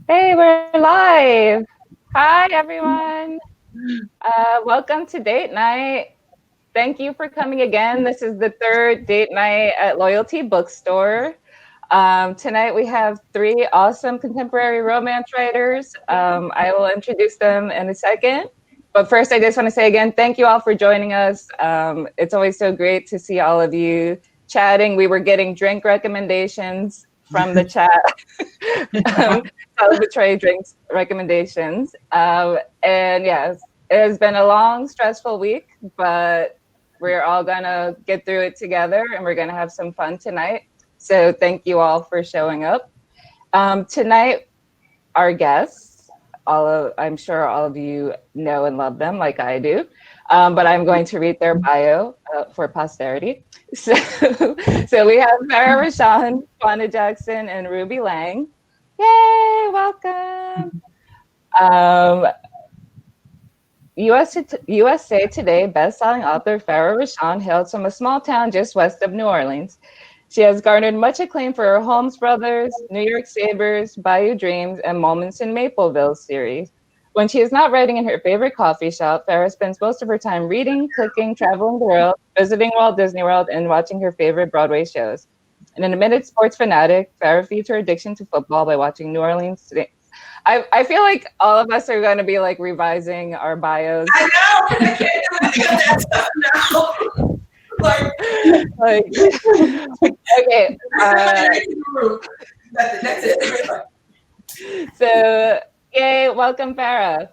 Hey, we're live. Hi, everyone. Welcome to date night. Thank you for coming again. This is the third date night at Loyalty Bookstore. Tonight we have three awesome contemporary romance writers. I will introduce them in a second. But first, I just want to say again, thank you all for joining us. It's always so great to see all of you chatting. We were getting drink recommendations from the chat. Celebratory drinks recommendations. And yes, it has been a long, stressful week, but we're all gonna get through it together and we're gonna have some fun tonight. So thank you all for showing up. Tonight, our guests, I'm sure all of you know and love them like I do. But I'm going to read their bio for posterity. So, so we have Farrah Rochon, Quanah Jackson, and Ruby Lang. Yay, welcome. USA Today best-selling author Farrah Rochon hails from a small town just west of New Orleans. She has garnered much acclaim for her Holmes Brothers, New York Sabres, Bayou Dreams, and Moments in Mapleville series. When she is not writing in her favorite coffee shop, Farrah spends most of her time reading, cooking, traveling the world, visiting Walt Disney World, and watching her favorite Broadway shows. And an admitted sports fanatic, Farrah feeds her addiction to football by watching New Orleans today. I feel like all of us are going to be like revising our bios. I know. I can't do that stuff now. like okay. That's it. So, yay, welcome, Farrah.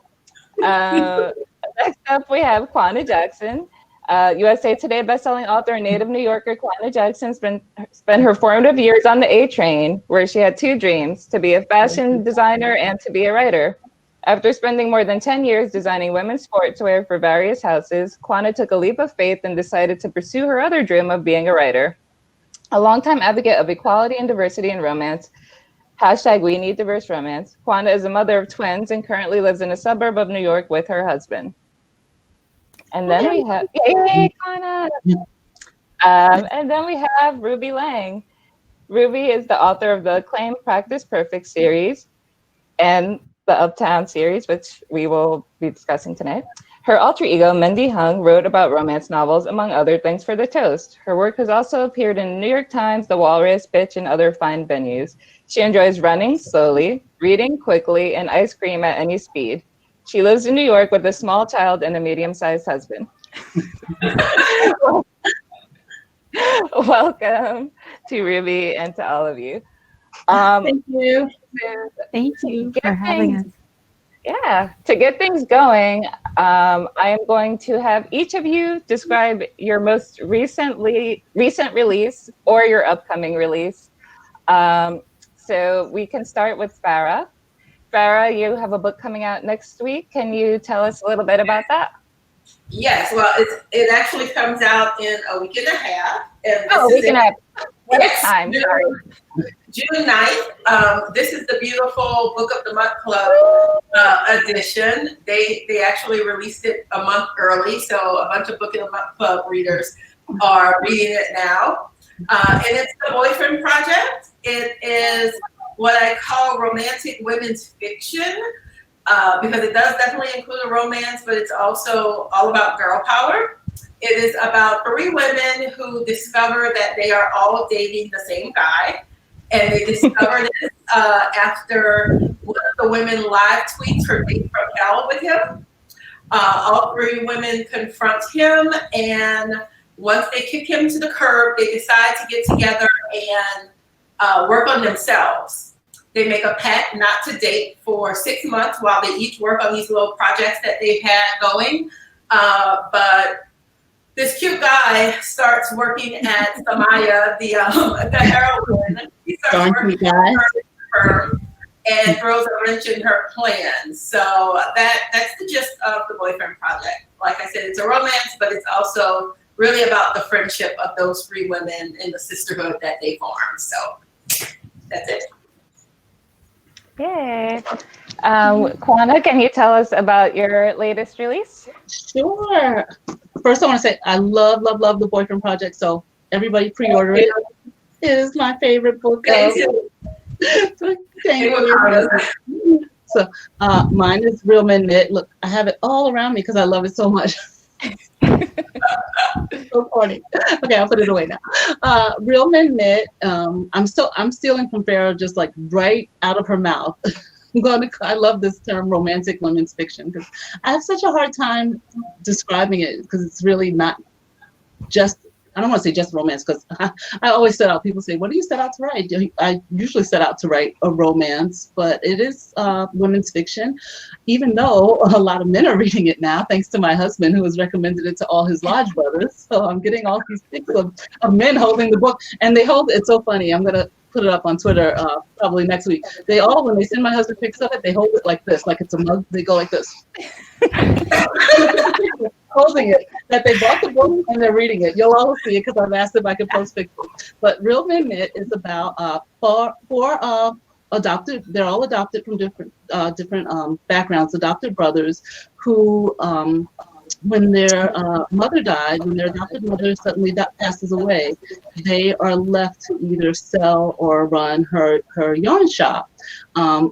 Next up, we have Quanah Jackson. USA Today bestselling author and native New Yorker Quana Jackson spent her formative years on the A train, where she had two dreams: to be a fashion designer and to be a writer. After spending more than 10 years designing women's sportswear for various houses, Quana took a leap of faith and decided to pursue her other dream of being a writer. A longtime advocate of equality and diversity in romance, #We Need Diverse Romance, Quana is a mother of twins and currently lives in a suburb of New York with her husband. And then we have, yay, Quana! And then we have Ruby Lang. Ruby is the author of the acclaimed Practice Perfect series and the Uptown series, which we will be discussing tonight. Her alter ego, Mindy Hung, wrote about romance novels, among other things, for The Toast. Her work has also appeared in New York Times, The Walrus, Pitch, and other fine venues. She enjoys running slowly, reading quickly, and ice cream at any speed. She lives in New York with a small child and a medium-sized husband. Welcome to Ruby and to all of you. Thank you. Thank you for having us. Yeah, to get things going, I am going to have each of you describe your most recent release or your upcoming release. So we can start with Farrah. Farrah, you have a book coming out next week. Can you tell us a little bit about that? Yes, well, it actually comes out in a week and a half. And a week and a half. What time? Sorry. June 9th. This is the beautiful Book of the Month Club edition. They actually released it a month early, so a bunch of Book of the Month Club readers are reading it now. And it's the Boyfriend Project. It is what I call romantic women's fiction, because it does definitely include a romance, but it's also all about girl power. It is about three women who discover that they are all dating the same guy. And they discover this after one of the women live tweets her date from hell with him. All three women confront him, and once they kick him to the curb, they decide to get together and work on themselves. They make a pact not to date for 6 months while they each work on these little projects that they've had going. But this cute guy starts working at Samaya, the heroine. He starts working at her firm and throws a wrench in her plans. So that's the gist of the Boyfriend Project. Like I said, it's a romance, but it's also really about the friendship of those three women and the sisterhood that they form. So that's it. Yay. Quana, can you tell us about your latest release? Sure. First, I want to say I love the Boyfriend Project. So everybody pre-order it. It is my favorite book. So mine is Real Men Knit. Look, I have it all around me because I love it so much. So funny. Okay, I'll put it away now. Real Men Knit. I'm stealing from Farrah just like right out of her mouth. I love this term, romantic women's fiction, because I have such a hard time describing it because it's really not just, I don't want to say just romance, because I always set out, people say, what do you set out to write? I usually set out to write a romance, but it is women's fiction, even though a lot of men are reading it now, thanks to my husband who has recommended it to all his lodge brothers. So I'm getting all these pics of men holding the book, and they hold, it's so funny, I'm going to put it up on Twitter probably next week. They all, when they send my husband pics of it, they hold it like this, like it's a mug, they go like this. Holding it, that they bought the book and they're reading it. You'll all see it because I've asked if I can post pictures. But Real Men Knit is about four adopted. They're all adopted from different backgrounds. Adopted brothers who, when their mother died, when their adopted mother suddenly passes away, they are left to either sell or run her yarn shop.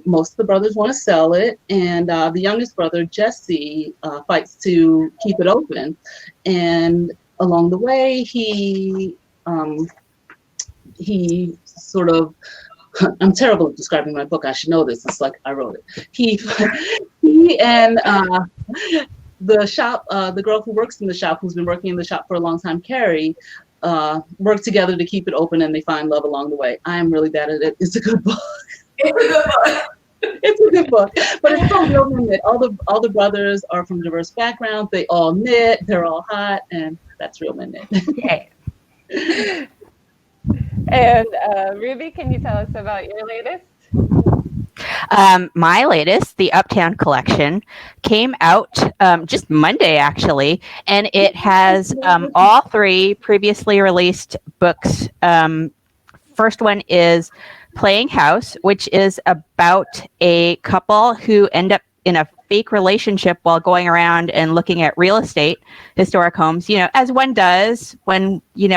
Most of the brothers want to sell it, and the youngest brother, Jesse, fights to keep it open. And along the way, he sort of, I'm terrible at describing my book. I should know this. It's like I wrote it. He and the shop, the girl who works in the shop, who's been working in the shop for a long time, Carrie, work together to keep it open, and they find love along the way. I am really bad at it. It's a good book. It's a good book. It's a good book, but it's called Real Men Knit. All the brothers are from diverse backgrounds. They all knit. They're all hot, and that's Real Men Knit. Okay. And Ruby, can you tell us about your latest? My latest, the Uptown collection, came out just Monday, actually, and it has all three previously released books. First one is Playing House, which is about a couple who end up in a fake relationship while going around and looking at real estate, historic homes, as one does when, you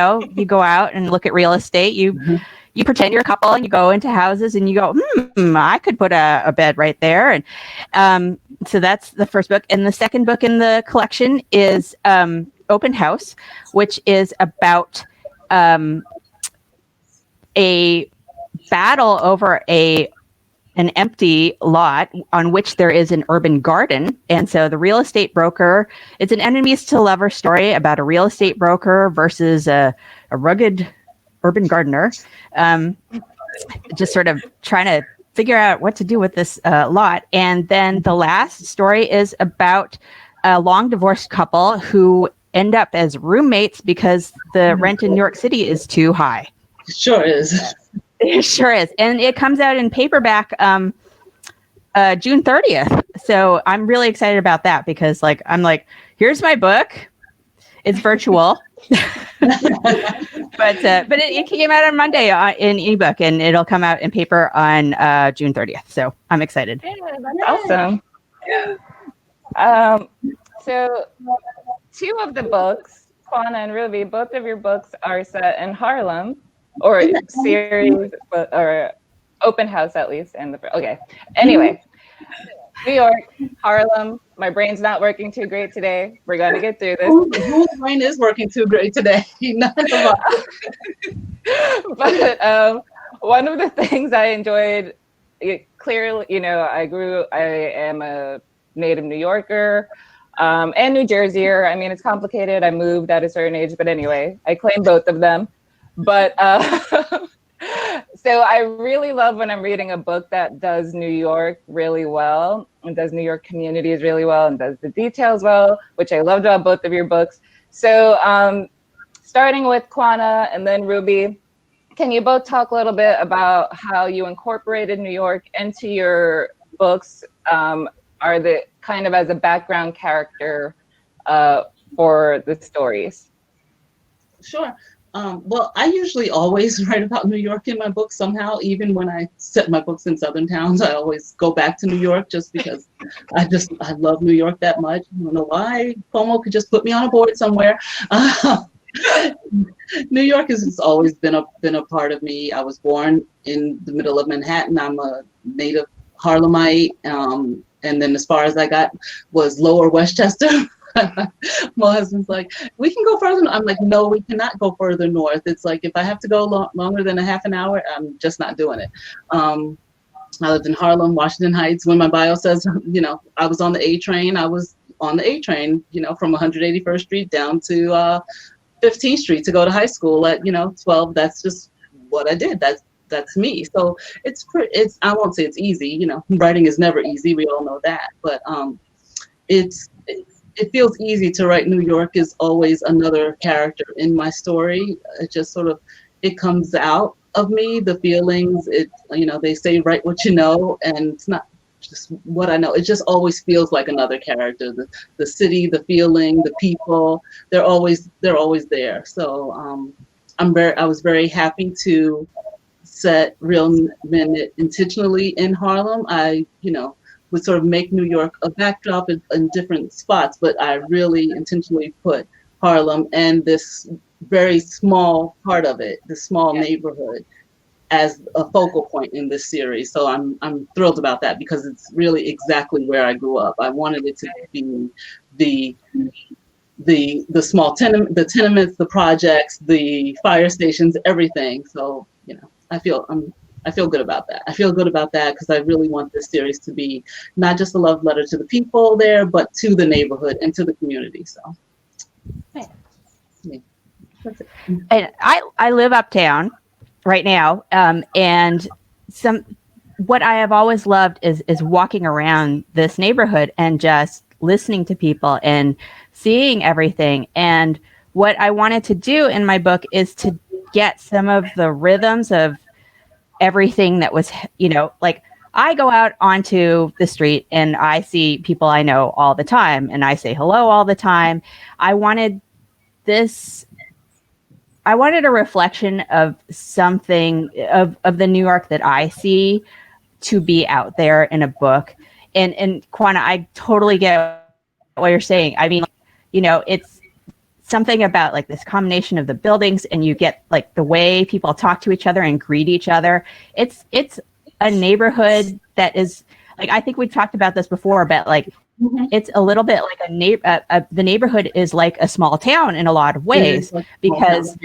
go out and look at real estate. You pretend you're a couple and you go into houses and you go, I could put a bed right there. And so that's the first book. And the second book in the collection is Open House, which is about a battle over an empty lot on which there is an urban garden. And so the real estate broker, it's an enemies to lovers story about a real estate broker versus a rugged urban gardener, just sort of trying to figure out what to do with this lot. And then the last story is about a long divorced couple who end up as roommates because the rent in New York City is too high. Sure is. It sure is. And it comes out in paperback June 30th. So I'm really excited about that because I'm like, here's my book. It's virtual. but it came out on Monday in ebook, and it'll come out in paper on June 30th. So I'm excited. Yeah, that's awesome. Yeah. So two of the books, Quanah and Ruby, both of your books are set in Harlem, or series, or Open House at least. Okay. Anyway, New York, Harlem. My brain's not working too great today. We're going to get through this. Whose brain is working too great today? None of us. But one of the things I enjoyed, clearly, I am a native New Yorker and New Jerseyer. I mean, it's complicated. I moved at a certain age, but anyway, I claim both of them. But so I really love when I'm reading a book that does New York really well and does New York communities really well and does the details well, which I loved about both of your books. So starting with Quanah and then Ruby, can you both talk a little bit about how you incorporated New York into your books? Are they kind of as a background character for the stories? Sure. Well, I usually always write about New York in my books somehow. Even when I set my books in Southern towns, I always go back to New York just because I love New York that much. I don't know why. FOMO could just put me on a board somewhere. New York has always been a part of me. I was born in the middle of Manhattan. I'm a native Harlemite, and then as far as I got was Lower Westchester. My husband's like, we can go further. I'm like, no, we cannot go further north. It's like, if I have to go longer than a half an hour, I'm just not doing it. I lived in Harlem, Washington Heights. When my bio says, I was on the A train, I was on the A train, from 181st Street down to 15th Street to go to high school at, 12. That's just what I did. That's me. So it's I won't say it's easy. Writing is never easy. We all know that. But it feels easy to write. New York is always another character in my story. It just sort of, it comes out of me, the feelings. They say write what you know, and it's not just what I know. It just always feels like another character. The city, the feeling, the people, they're always there. So I was very happy to set Real Men Knit intentionally in Harlem. I would sort of make New York a backdrop in different spots, but I really intentionally put Harlem and this very small part of it, the small neighborhood, as a focal point in this series. So I'm thrilled about that, because it's really exactly where I grew up. I wanted it to be the small the tenements, the projects, the fire stations, everything. So I feel good about that. I feel good about that because I really want this series to be not just a love letter to the people there, but to the neighborhood and to the community. So, yeah. That's it. And I live uptown right now, and what I have always loved is walking around this neighborhood and just listening to people and seeing everything. And what I wanted to do in my book is to get some of the rhythms of everything that was, like, I go out onto the street and I see people I know all the time and I say hello all the time. I wanted a reflection of something of the New York that I see to be out there in a book. And Quanah, I totally get what you're saying. I mean, it's something about like this combination of the buildings, and you get like the way people talk to each other and greet each other. It's a neighborhood that is like, I think we've talked about this before, but like, it's a little bit like the neighborhood is like a small town in a lot of ways, because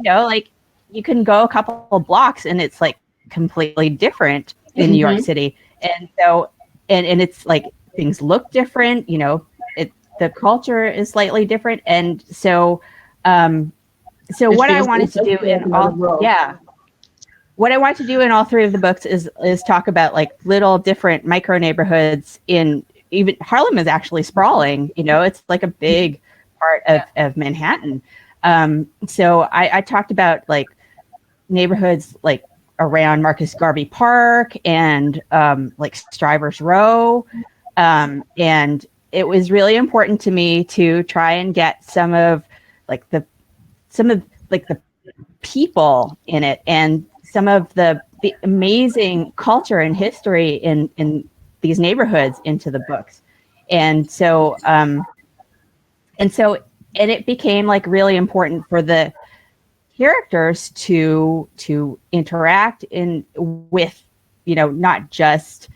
like you can go a couple of blocks and it's like completely different in New York City. And so, and it's like things look different, the culture is slightly different. And so, what I wanted to do what I want to do in all three of the books is talk about like little different micro neighborhoods in, even Harlem is actually sprawling, it's like a big part of Manhattan. So I talked about like neighborhoods like around Marcus Garvey Park and like Strivers Row. And it was really important to me to try and get some of the people in it and some of the amazing culture and history in these neighborhoods into the books. And so it became like really important for the characters to interact with, not just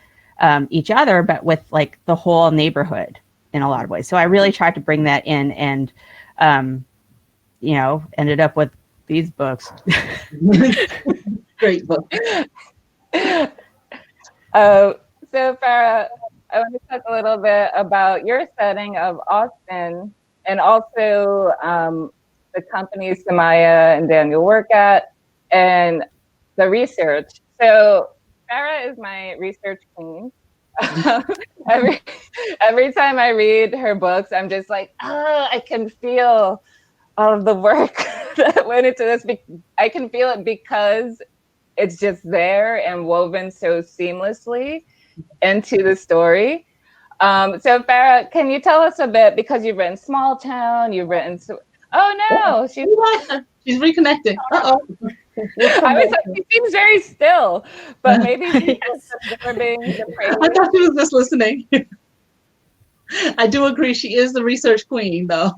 each other, but with like the whole neighborhood in a lot of ways. So I really tried to bring that in, and ended up with these books. Great book. So Farrah, I want to talk a little bit about your setting of Austin, and also the company Samaya and Daniel work at, and the research. So Farrah is my research queen. Every time I read her books, I'm just like, I can feel all of the work that went into this. I can feel it because it's just there and woven so seamlessly into the story. So Farrah, can you tell us a bit, because you've written Small Town, you've written, she's reconnected. I was like, she seems very still, but maybe she's absorbing the praise. I thought she was just listening. I do agree, she is the research queen, though.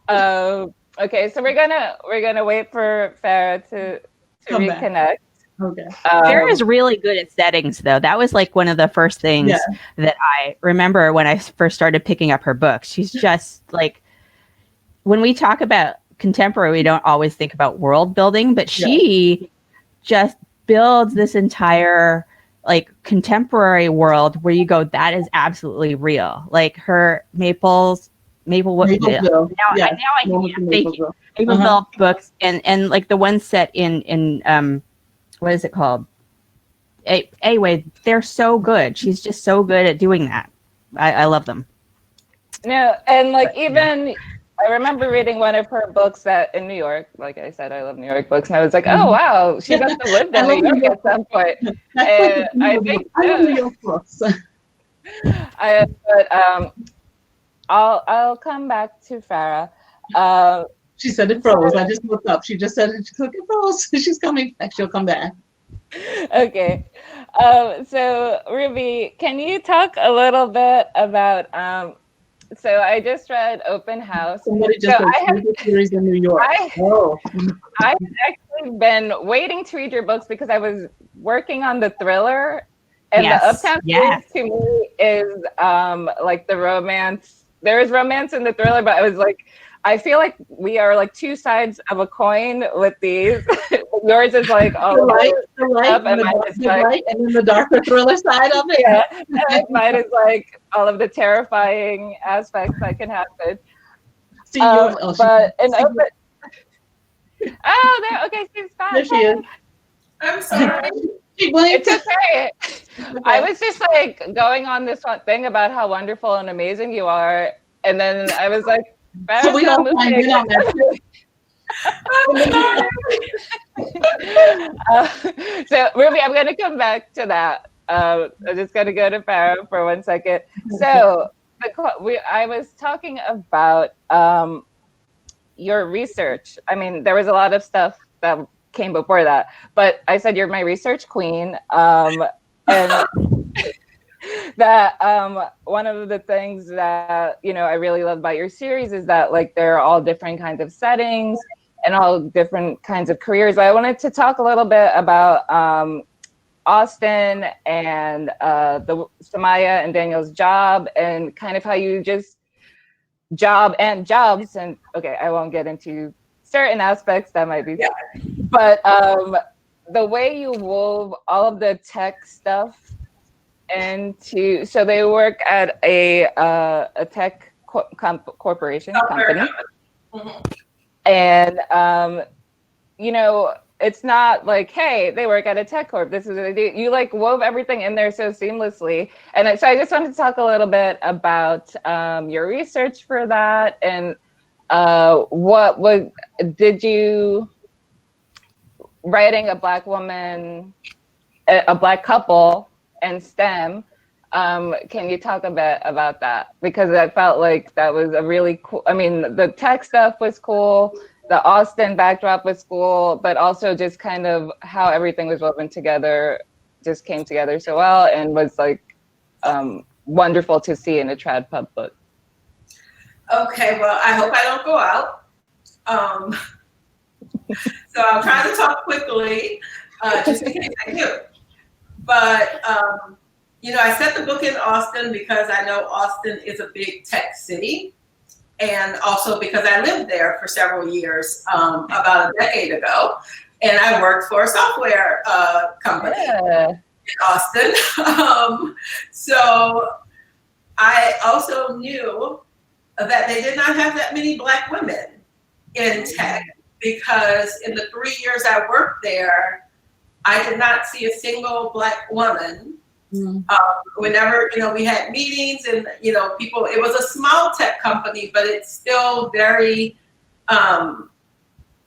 Okay, so we're gonna wait for Farrah to Come back. reconnect. Okay. Farrah's really good at settings, though. That was like one of the first things that I remember when I first started picking up her books. She's just like, when we talk about contemporary, we don't always think about world building, but she just builds this entire like contemporary world where you go, that is absolutely real. Like her Mapleville. Now I can thank you. Mapleville books and like the one set in what is it called? Anyway, they're so good. She's just so good at doing that. I love them. No, and like even I remember reading one of her books that in New York, like I said, I love New York books, and I was like, oh wow, she must have lived in New York at some point. And I think I love New York books. I'll come back to Farrah. She said it froze. I just looked up. She just said it froze. She's coming back. She'll come back. Okay. So Ruby, can you talk a little bit about so I just read Open House. Somebody just said series in New York. I've actually been waiting to read your books because I was working on the thriller, and the Uptown series to me is like the romance. There is romance in the thriller, but I was like, I feel like we are like two sides of a coin with these. Yours is like all the light, and then the darker thriller side of it. Yeah, and mine is like all of the terrifying aspects that can happen. But in open, okay, she's fine. There she is. I'm sorry. It's okay. I was just like going on this one thing about how wonderful and amazing you are, and then I was like, so we don't find it on that. So Ruby, I'm going to come back to that. I'm just going to go to Farrah for 1 second. So I was talking about your research. I mean, there was a lot of stuff that came before that, but I said you're my research queen, and that one of the things that I really love about your series is that like there are all different kinds of settings and all different kinds of careers. I wanted to talk a little bit about Austin and the Samaya and Daniel's job, and kind of how you just jobs, and okay, I won't get into certain aspects that might be, but the way you wove all of the tech stuff into, so they work at a tech corporation company. And it's not like, hey, they work at a tech corp, this is what they do. You like wove everything in there so seamlessly. And so I just wanted to talk a little bit about your research for that, and did you, writing a Black woman, a Black couple and STEM, can you talk a bit about that? Because I felt like that was a really cool, I mean, the tech stuff was cool, the Austin backdrop was cool, but also just kind of how everything was woven together just came together so well and was like wonderful to see in a trad pub book. Okay, well, I hope I don't go out. So I'm trying to talk quickly, just in case I do. But, I set the book in Austin because I know Austin is a big tech city, and also because I lived there for several years, about a decade ago, and I worked for a software company in Austin. So I also knew that they did not have that many Black women in tech, because in the 3 years I worked there, I did not see a single Black woman. Whenever, we had meetings and, people, it was a small tech company, but it's still very,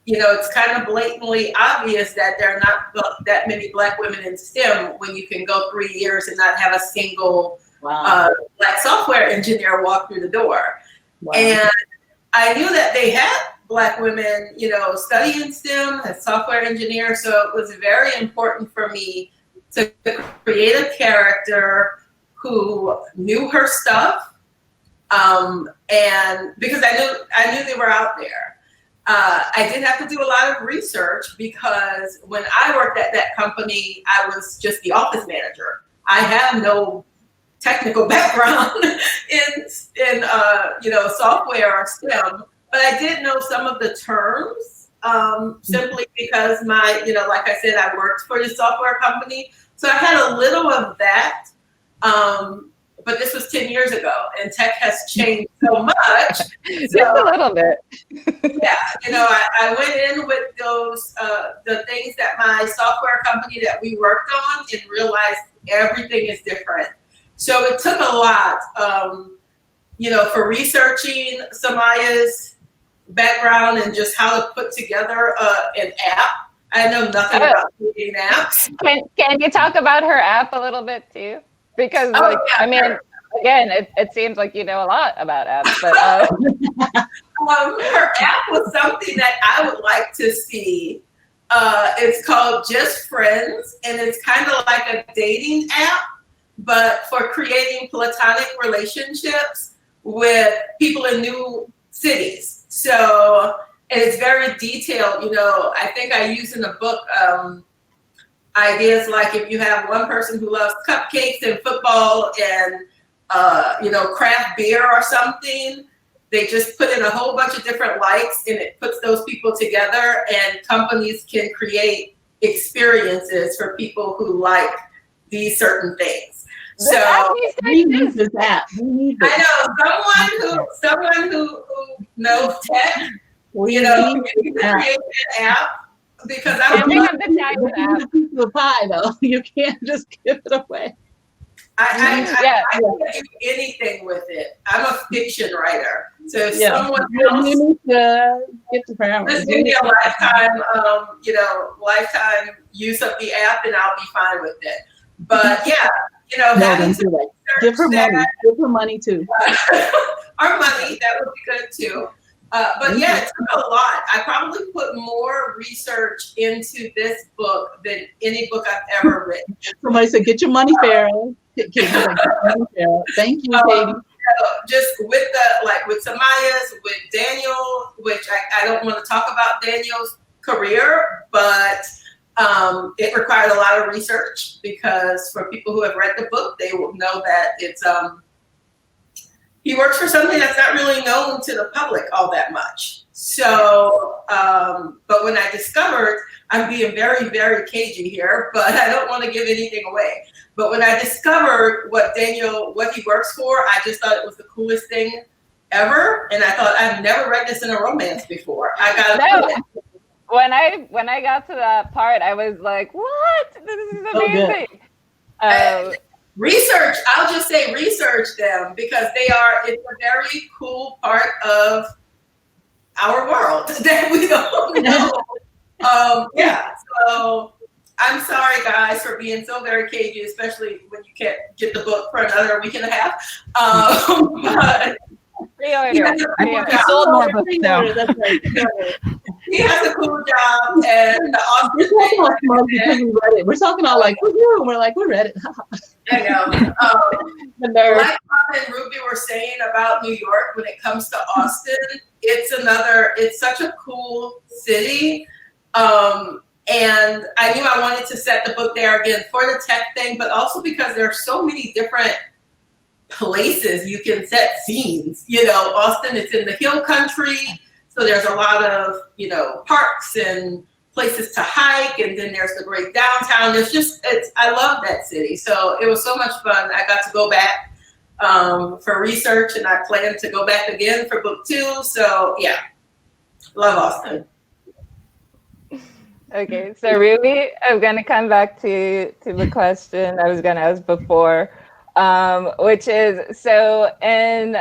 it's kind of blatantly obvious that there are not that many Black women in STEM when you can go 3 years and not have a single Black software engineer walk through the door. Wow. And I knew that they had Black women, studying STEM as software engineers. So it was very important for me to create a character who knew her stuff, And because I knew they were out there. I did have to do a lot of research because when I worked at that company, I was just the office manager. I have no technical background in software or STEM, but I did know some of the terms simply because like I said, I worked for the software company, so I had a little of that. But this was 10 years ago, and tech has changed so much. Just a little bit. Yeah, I went in with those the things that my software company that we worked on, and realized everything is different. So it took a lot, for researching Samaya's background and just how to put together an app. I know nothing about creating apps. Can you talk about her app a little bit too? Because again, it seems like you know a lot about apps, but her app was something that I would like to see. It's called Just Friends, and it's kind of like a dating app, but for creating platonic relationships with people in new cities. So, and it's very detailed. I think I use in the book ideas like if you have one person who loves cupcakes and football and craft beer or something, they just put in a whole bunch of different likes, and it puts those people together, and companies can create experiences for people who like these certain things. So we need this app. I know someone who knows tech, can create an app. Because I we have the time for that. The pie, though. You can't just give it away. I can do anything with it. I'm a fiction writer, so if someone else you need to get the power. Just give me a lifetime use of the app, and I'll be fine with it. But having to give her money. Give her money too. Our money, that would be good too. But it took a lot. I probably put more research into this book than any book I've ever written. Somebody said, "Get your money, Farrah." Thank you, Katie. Just with with Samaya's, with Daniel, which I don't want to talk about Daniel's career, but it required a lot of research, because for people who have read the book, they will know that it's he works for something that's not really known to the public all that much. So, but when I discovered, I'm being very, very cagey here, but I don't want to give anything away. But when I discovered what he works for, I just thought it was the coolest thing ever. And I thought, I've never read this in a romance before. I got to do it. When I got to that part, I was like, what? This is amazing. Research, I'll just say research them, because it's a very cool part of our world that we don't know. So I'm sorry, guys, for being so very cagey, especially when you can't get the book for another week and a half. But He sold more books though. he has a cool job, and the author. We're talking all like, we're like, we read it. I know. Like Mom and Ruby were saying about New York, when it comes to Austin, it's such a cool city. And I knew I wanted to set the book there again for the tech thing, but also because there are so many different places you can set scenes. Austin is in the hill country, so there's a lot of, parks and places to hike, and then there's the great downtown. I love that city. So it was so much fun. I got to go back for research, and I plan to go back again for book 2. So love Austin. Okay, so Ruby, I'm gonna come back to the question I was gonna ask before, which is, so in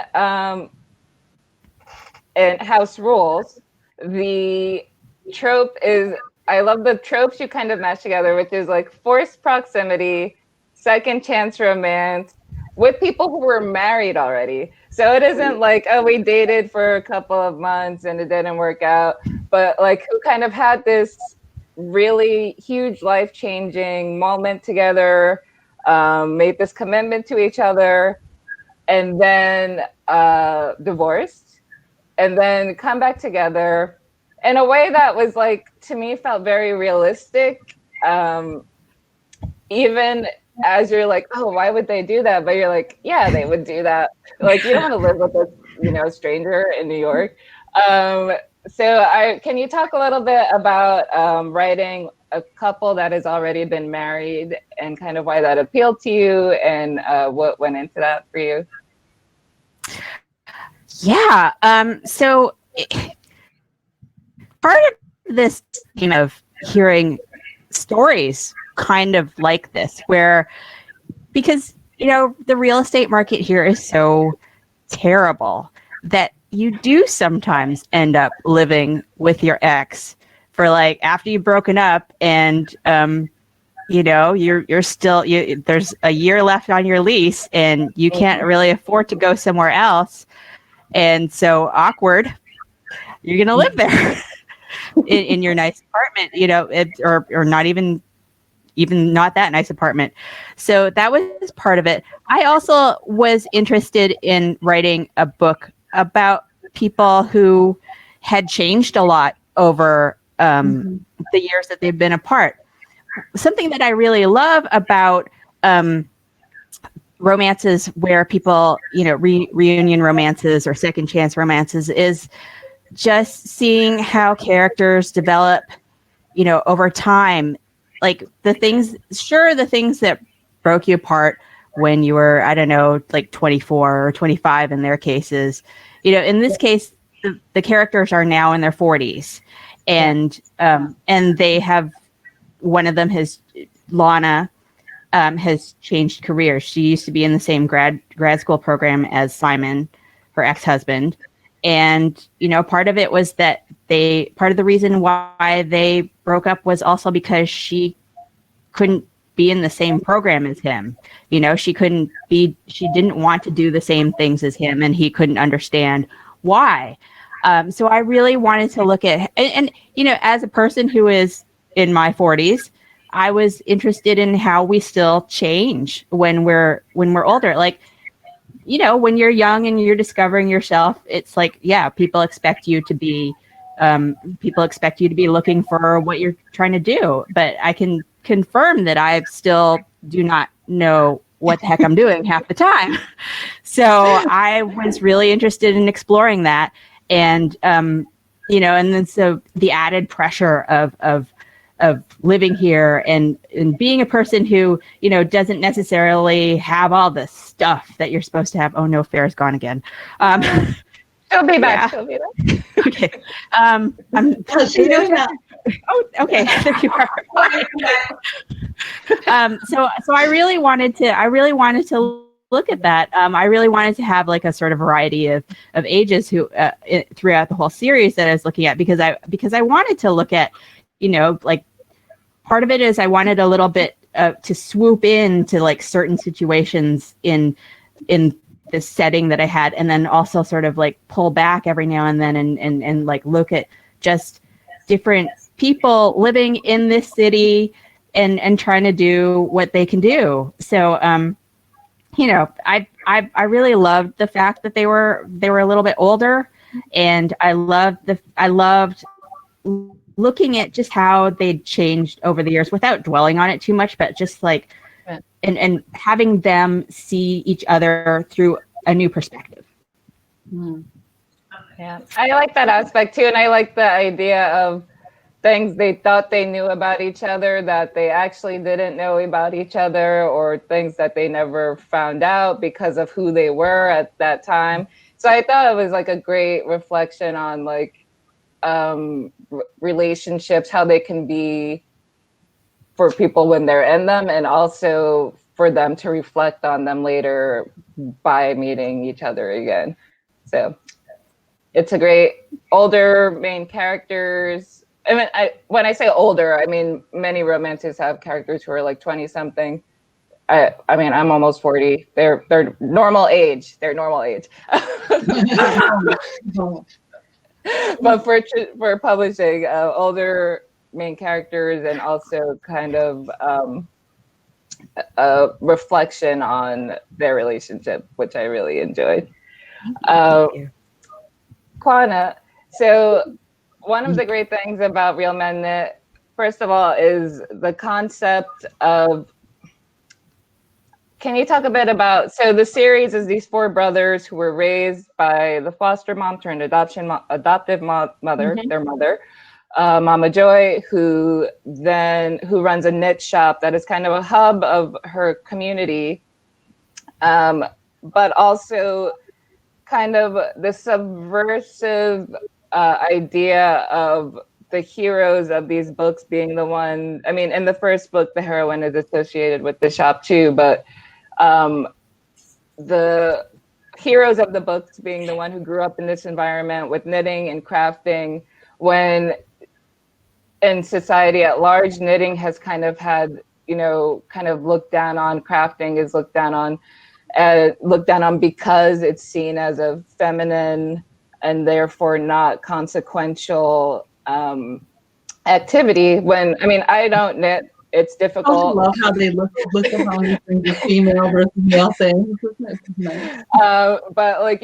House Rules, the trope is, I love the tropes you kind of mash together, which is like forced proximity, second chance romance with people who were married already. So it isn't like, oh, we dated for a couple of months and it didn't work out, but like who kind of had this really huge life-changing moment together, made this commitment to each other, and then divorced, and then come back together in a way that was like, to me, felt very realistic. Even as you're like, oh, why would they do that? But you're like, yeah, they would do that. Like, you don't want to live with a stranger in New York. So can you talk a little bit about writing a couple that has already been married and kind of why that appealed to you and what went into that for you? Yeah. So part of this theme of hearing stories kind of like this, where, because, the real estate market here is so terrible that you do sometimes end up living with your ex for like after you've broken up, and you're still, there's a year left on your lease and you can't really afford to go somewhere else, and so awkward, you're gonna live there in your nice apartment, or not even not that nice apartment. So that was part of it. I also was interested in writing a book about people who had changed a lot over the years that they've been apart. Something that I really love about romances where people, reunion romances or second chance romances, is just seeing how characters develop, over time. Like the things that broke you apart when you were, I don't know, like 24 or 25 in their cases, in this case, the characters are now in their 40s, and they have, one of them Lana, has changed careers. She used to be in the same grad school program as Simon, her ex-husband. And, part of it was that part of the reason why they broke up was also because she couldn't be in the same program as him. She didn't want to do the same things as him, and he couldn't understand why. So I really wanted to look at, and as a person who is in my 40s, I was interested in how we still change when we're older. Like, when you're young and you're discovering yourself, it's like, yeah, people expect you to be looking for what you're trying to do. But I can confirm that I still do not know what the heck I'm doing half the time. So I was really interested in exploring that. And, and then so the added pressure of living here and being a person who, doesn't necessarily have all the stuff that you're supposed to have. Oh no, Farrah's gone again. She'll be back. Yeah. She'll be back. Okay. Oh, okay. There you are. So I really wanted to look at that. I really wanted to have like a sort of variety of ages who throughout the whole series that I was looking at, because I wanted to look at, like, part of it is I wanted a little bit to swoop in to like certain situations in the setting that I had, and then also sort of like pull back every now and then and like look at just different people living in this city and trying to do what they can do. So I really loved the fact that they were a little bit older, and I loved looking at just how they'd changed over the years without dwelling on it too much, but just like and having them see each other through a new perspective. Yeah, I like that aspect too, and I like the idea of things they thought they knew about each other that they actually didn't know about each other, or things that they never found out because of who they were at that time. So I thought it was like a great reflection on like relationships, how they can be for people when they're in them, and also for them to reflect on them later by meeting each other again. So it's a great older main characters. I mean, when I say older, I mean many romances have characters who are like 20 something. I mean, I'm almost 40. They're normal age. They're normal age. But for publishing, older main characters, and also kind of reflection on their relationship, which I really enjoyed. Thank you. Quanah, so one of the great things about Real Men Knit, first of all, is the concept of. Can you talk a bit about, so the series is these four brothers who were raised by the foster mom turned adoptive mother, their mother, Mama Joy, who runs a knit shop that is kind of a hub of her community, but also kind of the subversive idea of the heroes of these books being the one. I mean, in the first book, the heroine is associated with the shop too, but the heroes of the books being the one who grew up in this environment with knitting and crafting, when in society at large, knitting has kind of had, kind of looked down on, crafting is looked down on because it's seen as a feminine and therefore not consequential activity. When, I mean, I don't knit. It's difficult. I love how they look upon these things as female versus male things. Nice. But like,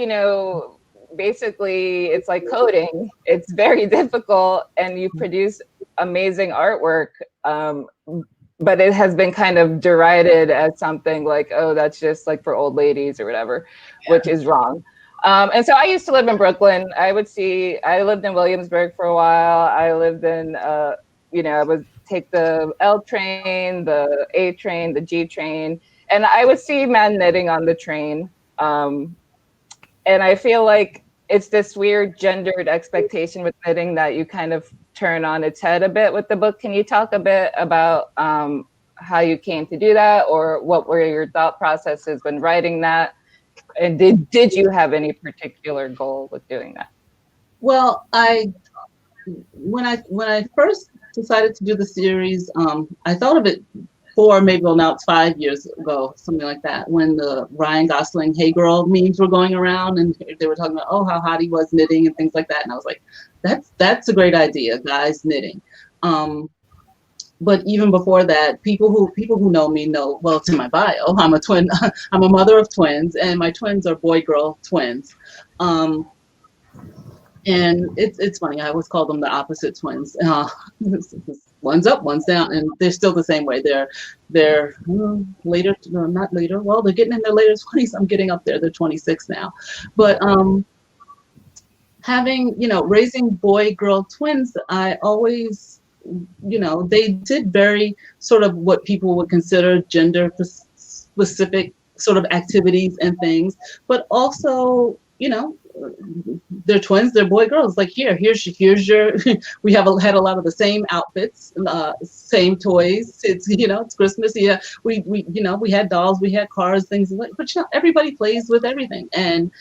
basically it's like coding. It's very difficult and you produce amazing artwork. But it has been kind of derided as something like, oh, that's just like for old ladies or whatever, which is wrong. And so I used to live in Brooklyn. I lived in Williamsburg for a while. I lived in, I would take the L train, the A train, the G train, and I would see men knitting on the train. And I feel like it's this weird gendered expectation with knitting that you kind of turn on its head a bit with the book. Can you talk a bit about how you came to do that, or what were your thought processes when writing that? And did you have any particular goal with doing that? Well, when I first decided to do the series, I thought of it now it's 5 years ago, something like that, when the Ryan Gosling "Hey Girl" memes were going around and they were talking about, oh, how hot he was knitting and things like that. And I was like, that's a great idea, guys knitting. But even before that, people who know me know, well, it's in my bio, I'm a twin. I'm a mother of twins, and my twins are boy-girl twins. And it's funny, I always call them the opposite twins. One's up, one's down, and they're still the same way. They're later, no, not later. Well, they're getting in their later 20s. I'm getting up there. They're 26 now. But having, raising boy-girl twins, I always, they did very sort of what people would consider gender-specific sort of activities and things, but also, they're twins, they're boy girls. Like here's your we had a lot of the same outfits, same toys. It's Christmas. Yeah, we had dolls, we had cars, things like. But everybody plays with everything. And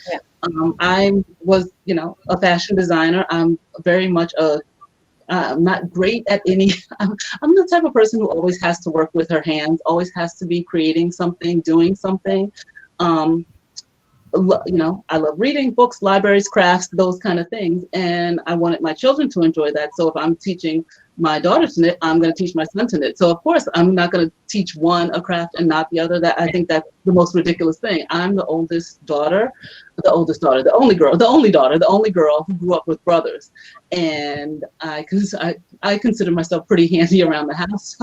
I was a fashion designer. I'm very much I'm not great at any. I'm the type of person who always has to work with her hands. Always has to be creating something, doing something. I love reading books, libraries, crafts, those kind of things. And I wanted my children to enjoy that. So if I'm teaching my daughter to knit, I'm going to teach my son to knit. So of course, I'm not going to teach one a craft and not the other. I think that's the most ridiculous thing. I'm the only daughter, the only girl who grew up with brothers. And I consider myself pretty handy around the house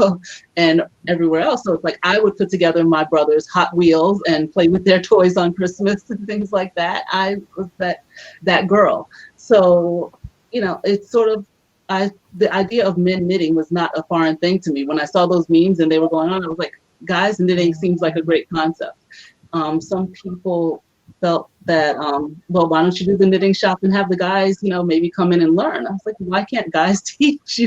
and everywhere else. So it's like I would put together my brother's Hot Wheels and play with their toys on Christmas and things like that. I was that girl. So, it's sort of, the idea of men knitting was not a foreign thing to me. When I saw those memes and they were going on, I was like, guys knitting seems like a great concept. Some people felt that, well, why don't you do the knitting shop and have the guys, maybe come in and learn? I was like, why can't guys teach?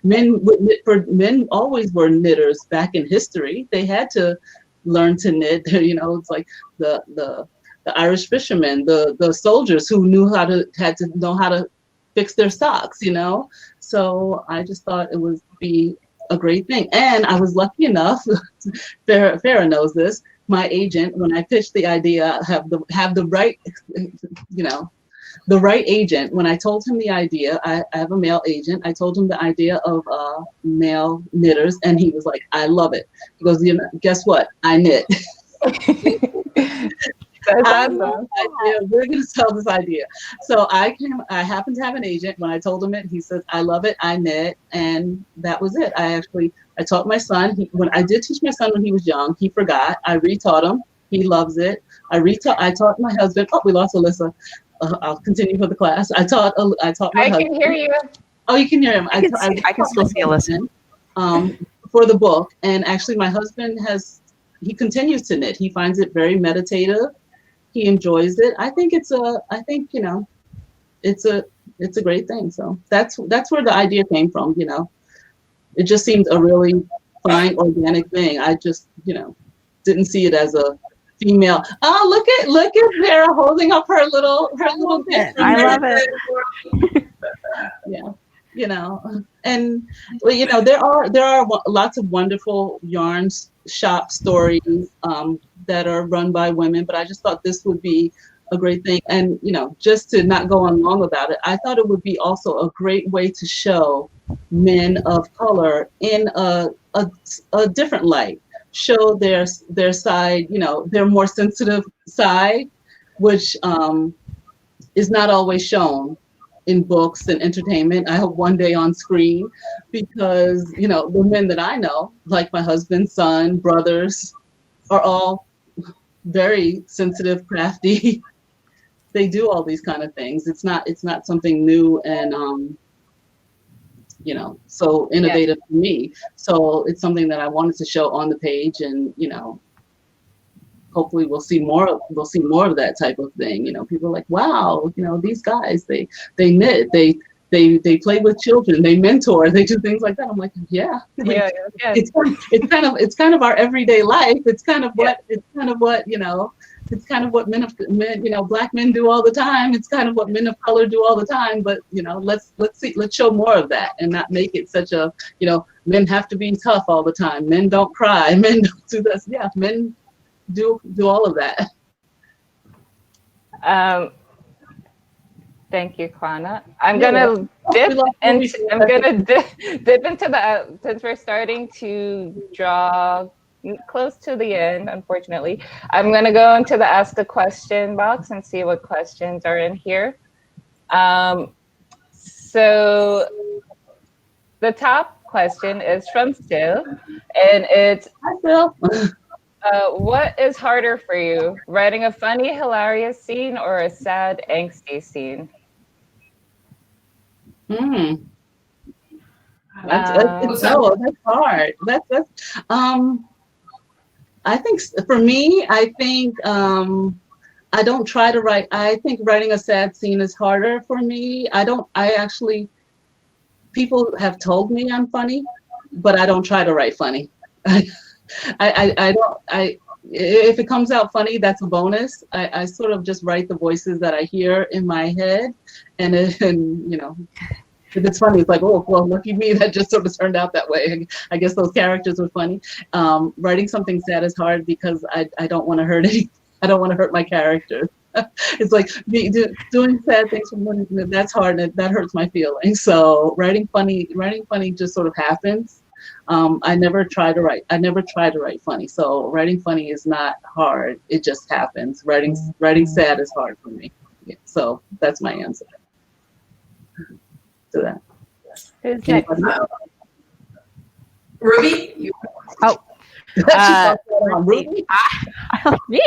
Men always were knitters back in history. They had to learn to knit. It's like the Irish fishermen, the soldiers who had to know how to fix their socks, So I just thought it would be a great thing. And I was lucky enough, Farrah knows this, my agent, when I pitched the idea, have the right, the right agent. When I told him the idea, I have a male agent. I told him the idea of male knitters, and he was like, "I love it." He goes, "You know, guess what? I knit." That's I awesome. love the idea. We're going to sell this idea. So I happened to have an agent. When I told him it, he says, "I love it. I knit." And that was it. I taught my son. When I did teach my son when he was young, he forgot. I retaught him. He loves it. I taught my husband. Oh, we lost Alyssa. I'll continue for the class. I taught my I husband. can hear you. Oh, you can hear him. I can still see Alyssa. For the book. And actually my husband he continues to knit. He finds it very meditative. He enjoys it. I think it's a great thing. So that's where the idea came from, you know. It just seemed a really fine, organic thing. I just, didn't see it as a female. Oh, look at Farrah holding up her little gift. I love it. Yeah. And there are lots of wonderful yarn shop stories that are run by women, but I just thought this would be a great thing. And just to not go on long about it, I thought it would be also a great way to show men of color in a different light, show their side, their more sensitive side, which is not always shown in books and entertainment. I hope one day on screen, because the men that I know, like my husband, son, brothers, are all very sensitive, crafty. They do all these kind of things. It's not something new and so innovative for me. So it's something that I wanted to show on the page, and hopefully we'll see more of that type of thing. People are like, wow, these guys, they knit, they play with children, they mentor, they do things like that. I'm like, yeah. Yeah. It's kind of our everyday life. It's kind of what men, Black men do all the time. It's kind of what men of color do all the time. But let's show more of that and not make it such a men have to be tough all the time. Men don't cry. Men don't do this. Yeah, men do all of that. Thank you, Quanah. I'm gonna dip into the since we're starting to draw close to the end, unfortunately. I'm gonna go into the ask a question box and see what questions are in here. So the top question is from Sil, and it's, Hi, Phil. what is harder for you, writing a funny, hilarious scene or a sad, angsty scene? That's hard. That's I think for me, I don't try to write. I think writing a sad scene is harder for me. People have told me I'm funny, but I don't try to write funny. If it comes out funny, that's a bonus. I sort of just write the voices that I hear in my head, and if it's funny, it's like, oh, well, lucky me, that just sort of turned out that way. I guess those characters were funny. Writing something sad is hard because I don't want to hurt I don't want to hurt my characters. It's like doing sad things that's hard, and that hurts my feelings. So writing funny just sort of happens. I never try to write funny. So writing funny is not hard. It just happens. Writing sad is hard for me. Yeah, so that's my answer to that. Who's next? Ruby? Oh. Me.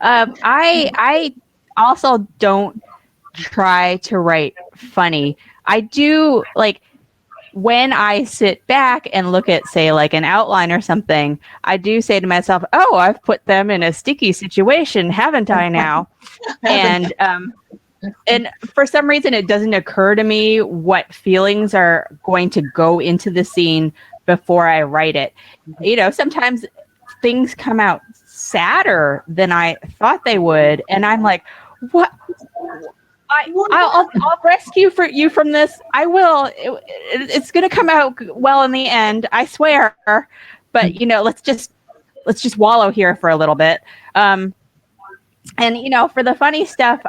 I also don't try to write funny. I do, like, when I sit back and look at, say, like an outline or something, I do say to myself, oh, I've put them in a sticky situation, haven't I now? And for some reason, it doesn't occur to me what feelings are going to go into the scene before I write it. Sometimes things come out sadder than I thought they would. And I'm like, what? I'll rescue you from this. I will. It's going to come out well in the end. I swear. But let's just wallow here for a little bit. And for the funny stuff,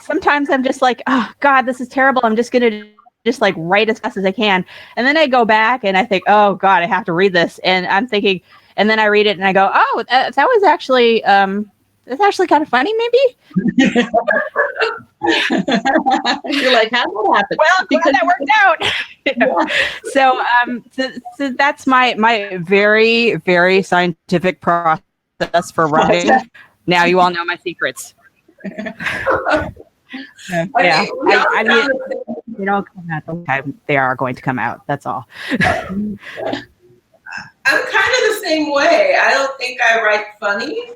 sometimes I'm just like, oh God, this is terrible. I'm just gonna just like write as fast as I can, and then I go back and I think, oh God, I have to read this, and I'm thinking, and then I read it and I go, oh, that was actually that's actually kind of funny, maybe. You're like, how did that happen? Well, because that worked out. So that's my very, very scientific process for writing. Now you all know my secrets. Yeah, I mean, they don't come out the time they are going to come out. That's all. I'm kind of the same way. I don't think I write funny.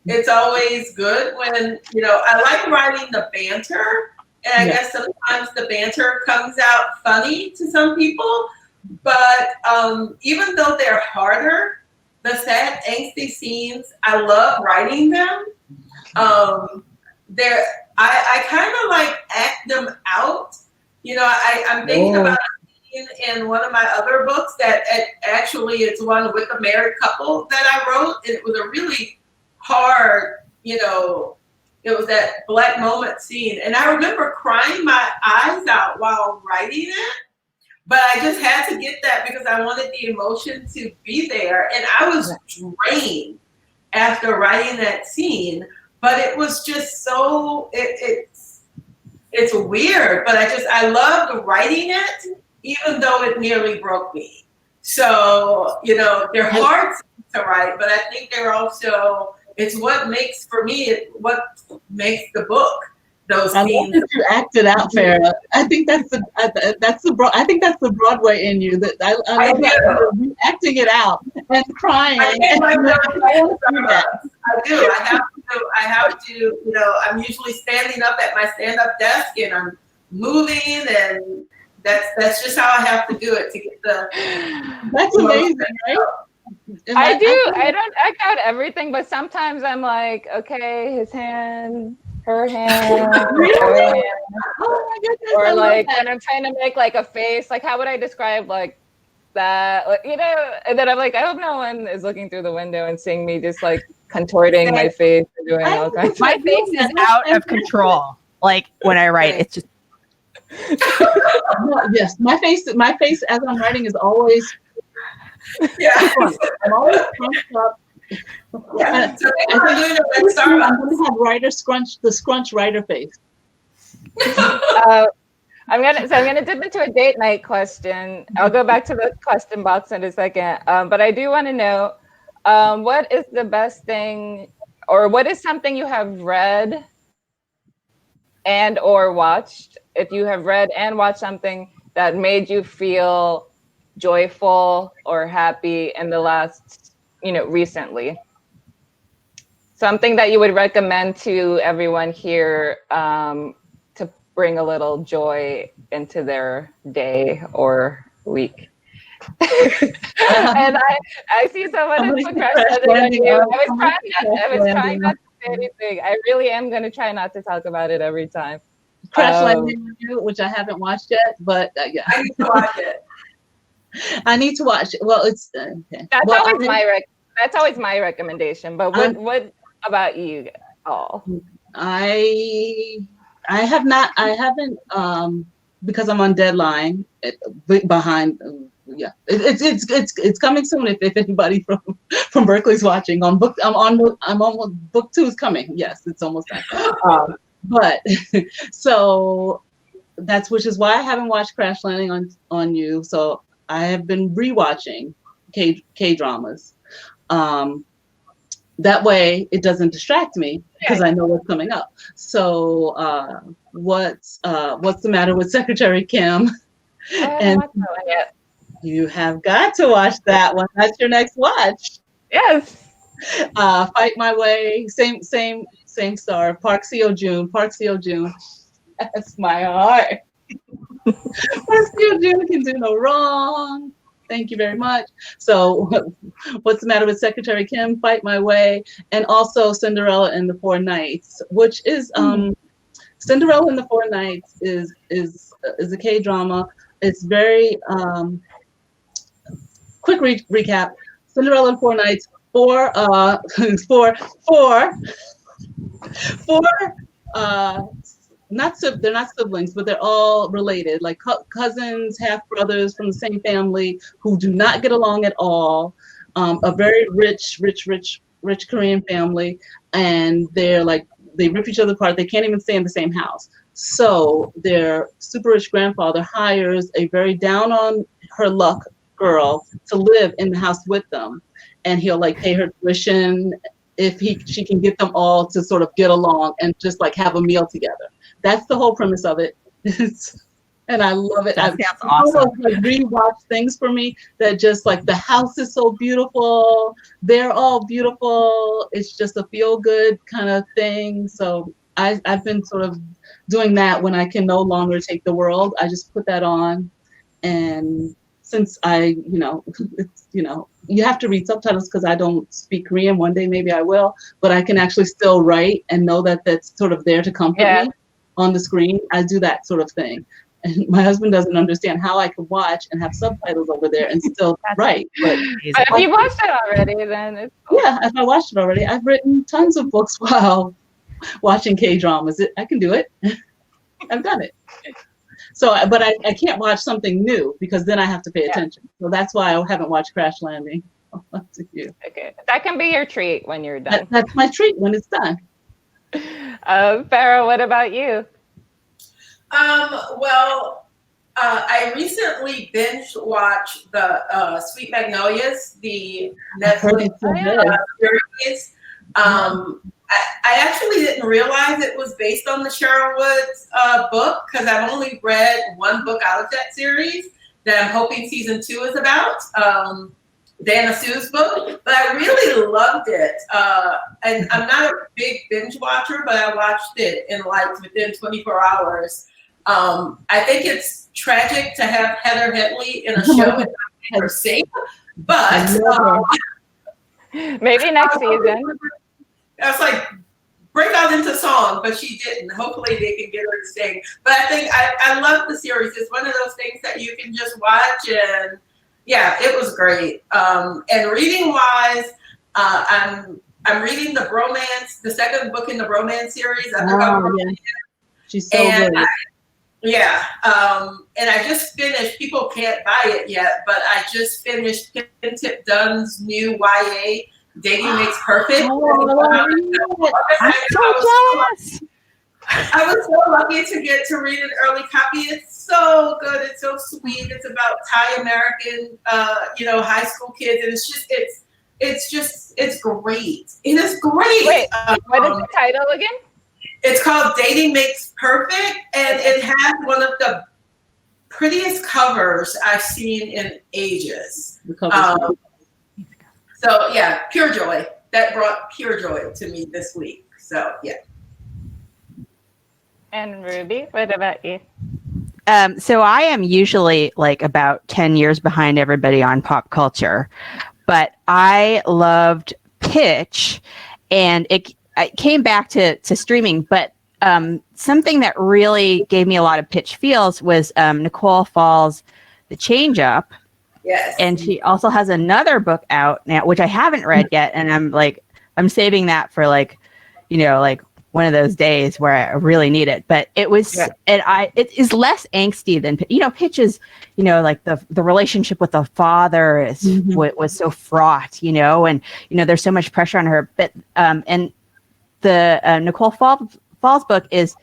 It's always good when, I like writing the banter. And I guess sometimes the banter comes out funny to some people. But even though they're harder, the sad, angsty scenes, I love writing them. I kind of like act them out. I'm thinking about a scene in one of my other books that actually it's one with a married couple that I wrote. And it was a really hard, it was that black moment scene. And I remember crying my eyes out while writing it. But I just had to get that because I wanted the emotion to be there. And I was drained after writing that scene. But it was just so, it's weird. But I loved writing it, even though it nearly broke me. So, they're hard to write, but I think they're also, it's what makes, for me, what makes the book. Those I scenes. love that you acted out, Farrah. I think that's the Broadway in you. That I love that you're acting it out and crying. I do. I have to. I'm usually standing up at my stand-up desk and I'm moving, and that's just how I have to do it to get the. That's amazing, right? I do. I don't act out everything, but sometimes I'm like, okay, his hand. Her hand, Really? her hand. Oh my goodness! Or like when I'm trying to make like a face, like how would I describe like that? Like, and then I'm like, I hope no one is looking through the window and seeing me just like contorting my face and doing all kinds of. My face is out of control. Like when I write, it's just. Yes, my face as I'm writing is always. Yeah, I'm always crunched up. Yeah. So I'm going to have the scrunch writer face. I'm gonna dip into a date night question. I'll go back to the question box in a second. But I do want to know, what is the best thing, or what is something you have read and or watched? If you have read and watched something that made you feel joyful or happy in the last, recently. Something that you would recommend to everyone here to bring a little joy into their day or week. And I see someone in Crash Landing on You. I was trying not to say anything. I really am going to try not to talk about it every time. Crash Landing on You, which I haven't watched yet, but yeah. I need to watch it. I need to watch it. Well, it's okay. That's always my recommendation. But what about you all? I haven't because I'm on deadline behind. Yeah, it's coming soon. If anybody from Berkeley's watching, I'm on book 2 is coming. Yes, it's almost done. But so which is why I haven't watched Crash Landing on You. So I have been rewatching K-dramas. That way it doesn't distract me because I know what's coming up. So what's the matter with Secretary Kim? And you have got to watch that one. That's your next watch. Yes. Fight My Way. Same star. Park Seo-joon. That's my heart. Park Seo-joon can do no wrong. Thank you very much. So what's the matter with Secretary Kim? Fight My Way. And also Cinderella and the Four Knights, which is Cinderella and the Four Knights is a K-drama. It's very quick recap. Cinderella and Four Knights four four they're not siblings, but they're all related, like cousins, half brothers from the same family who do not get along at all. A very rich Korean family, and they're like, they rip each other apart. They can't even stay in the same house. So their super rich grandfather hires a very down on her luck girl to live in the house with them, and he'll like pay her tuition if she can get them all to sort of get along and just like have a meal together. That's the whole premise of it. And I love it. That sounds awesome. Almost like rewatch things for me that just like, the house is so beautiful. They're all beautiful. It's just a feel good kind of thing. So I've been sort of doing that when I can no longer take the world. I just put that on. And since you have to read subtitles because I don't speak Korean. One day maybe I will, but I can actually still write and know that that's sort of there to comfort me on the screen. I do that sort of thing. And my husband doesn't understand how I could watch and have subtitles over there and still write. But if you watched it already, then it's cool. Yeah, if I watched it already. I've written tons of books while watching K-dramas. I can do it. I've done it. So, but I can't watch something new because then I have to pay attention. So that's why I haven't watched Crash Landing. Okay, that can be your treat when you're done. That's my treat when it's done. Farrah, what about you? I recently binge watched the Sweet Magnolias, the Netflix series. I actually didn't realize it was based on the Cheryl Woods book because I've only read one book out of that series that I'm hoping season 2 is about. Dana Sue's book, but I really loved it. And I'm not a big binge watcher, but I watched it in like within 24 hours. I think it's tragic to have Heather Headley in a show and not make her sing, but maybe next season. I was like, break out into song, but she didn't. Hopefully they can get her to sing. But I think I love the series. It's one of those things that you can just watch, and yeah, it was great. And reading wise, I'm reading the bromance, the second book in the bromance series. She's so good. And I just finished, people can't buy it yet, but I just finished Kim Tip Dunn's new YA, Dating Makes Perfect. I'm so jealous. I was so lucky to get to read an early copy. It's so good. It's so sweet. It's about Thai American, high school kids. And it's great. It is great. Wait, what is the title again? It's called Dating Makes Perfect, and it has one of the prettiest covers I've seen in ages. So yeah, pure joy. That brought pure joy to me this week. So yeah. And Ruby, what about you? So I am usually like about 10 years behind everybody on pop culture, but I loved Pitch, and it came back to streaming, but something that really gave me a lot of Pitch feels was Nicole Fall's The Change Up. Yes. And she also has another book out now, which I haven't read yet. And I'm saving that for like one of those days where I really need it. But it was, it is less angsty than, Pitch is, like the relationship with the father is was so fraught, and, there's so much pressure on her. But, and the Nicole Fall's book it's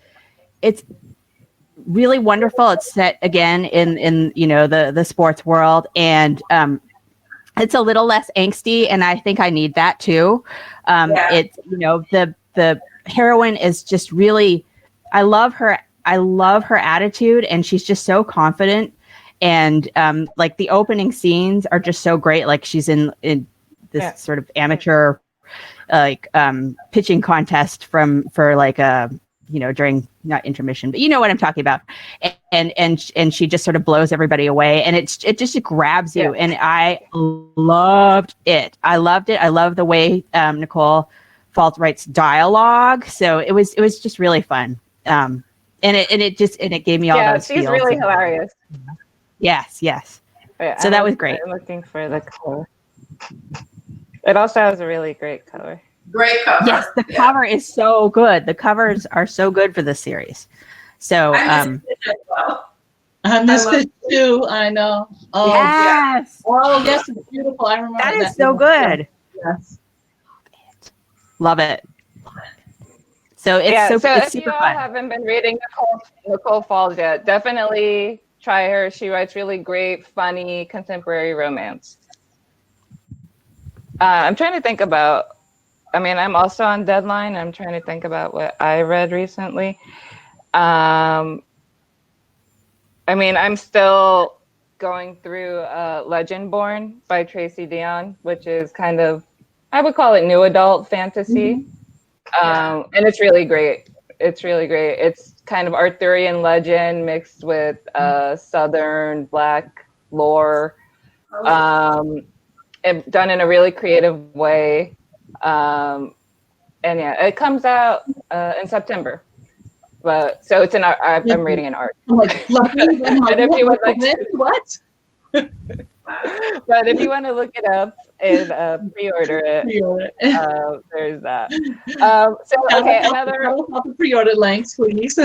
really wonderful. It's set again in the sports world, and it's a little less angsty, and I think I need that too. It's the heroine is just really, I love her attitude, and she's just so confident, and like the opening scenes are just so great. Like she's in this sort of amateur pitching contest for like a during not intermission, but you know what I'm talking about, and she just sort of blows everybody away, and it just grabs you, and I loved it. I loved it. I love the way Nicole Fall writes dialogue, so it was just really fun, and it gave me all those she's feels. really hilarious. Yes. Wait, so that was great. I'm looking for the color. It also has a really great cover. Great cover. Yes, the cover is so good. The covers are so good for this series. So, I missed it as well. I missed it too. I know. Oh, yes. oh, yes, it's beautiful. I remember That is so good. Yes. Love it. So it's Yeah, so it's if you super all fun. haven't been reading Nicole Falls yet, definitely try her. She writes really great, funny, contemporary romance. I'm trying to think about, I'm also on deadline. I'm trying to think about what I read recently. I'm still going through Legend Born by Tracy Dion, which is kind of, I would call it new adult fantasy. And it's really great. It's really great. It's kind of Arthurian legend mixed with Southern Black lore. And done in a really creative way. And yeah, it comes out in September. But so it's I'm reading an art. But if you would like what? But if you want to look it up and pre-order it, there's that. Tell us about the pre-order links, please.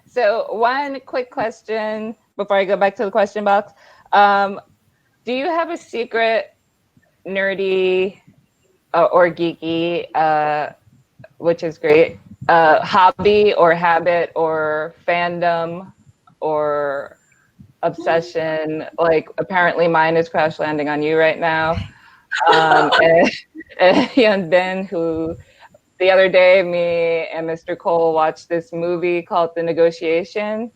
So one quick question before I go back to the question box. Do you have a secret nerdy or geeky, which is great, hobby or habit or fandom or obsession? Like apparently mine is Crash Landing on You right now. And Hyun Bin, who the other day me and Mr. Cole watched this movie called The Negotiation.